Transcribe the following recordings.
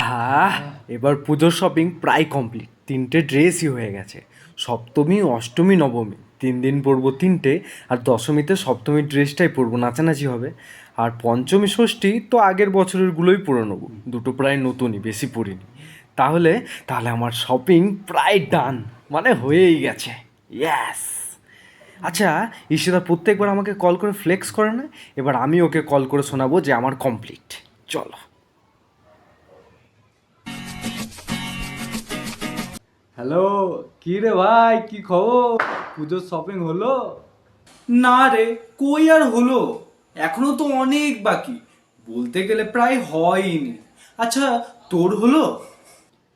আহা, এবার পুজোর শপিং প্রায় কমপ্লিট। 3টে ড্রেসই হয়ে গেছে। সপ্তমী, অষ্টমী, নবমী 3 দিন পরবো 3টে, আর দশমীতে সপ্তমীর ড্রেসটাই পরবো, নাচানাচি হবে। আর পঞ্চমী, ষষ্ঠী তো আগের বছরেরগুলোই পরে নেবো, দুটো প্রায় নতুনই, বেশি পরিনি। তাহলে তাহলে আমার শপিং প্রায় ডান, মানে হয়েই গেছে। ইয়াস। আচ্ছা, ঈশিতা প্রত্যেকবার আমাকে কল করে ফ্লেক্স করে না, এবার আমি ওকে কল করে শোনাবো যে আমার কমপ্লিট। চলো। হ্যালো, কি রে ভাই, কি খবর? পুজোর শপিং হলো? না রে, কই আর হলো, এখনো তো অনেক বাকি, বলতে গেলে প্রায় হয়নি। আচ্ছা, তোর হলো?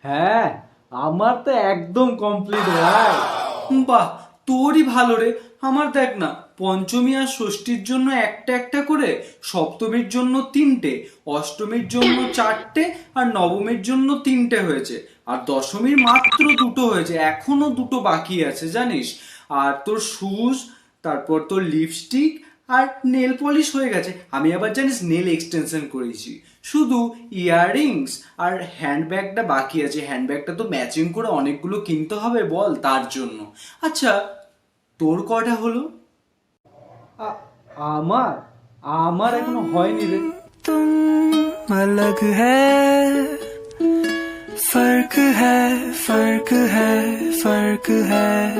হ্যাঁ, আমার তো একদম কমপ্লিট ভাই। বাহ, তোরই ভালো রে। আমার দেখ না, পঞ্চমী আর ষষ্ঠীর জন্য একটা একটা করে, সপ্তমীর জন্য 3টে, অষ্টমীর জন্য 4টে, আর নবমীর জন্য 3টে হয়েছে। আর দশমীর মাত্র 2টো হয়েছে, এখনো 2টো বাকি আছে জানিস। আর তোর শুজ, তারপর তোর লিপস্টিক আর নেল পলিশ হয়ে গেছে। আমি আবার জানিস নেল এক্সটেনশন করেছি। শুধু ইয়াররিংস আর হ্যান্ডব্যাগটা বাকি আছে। হ্যান্ডব্যাগটা তো ম্যাচিং করে অনেকগুলো কিনতে হবে বল, তার জন্য। আচ্ছা, তোর কটা হলো? আ- আমার আমার এখনো হয়নি রে। तुम अलग है, फर्क है, फर्क है, फर्क है।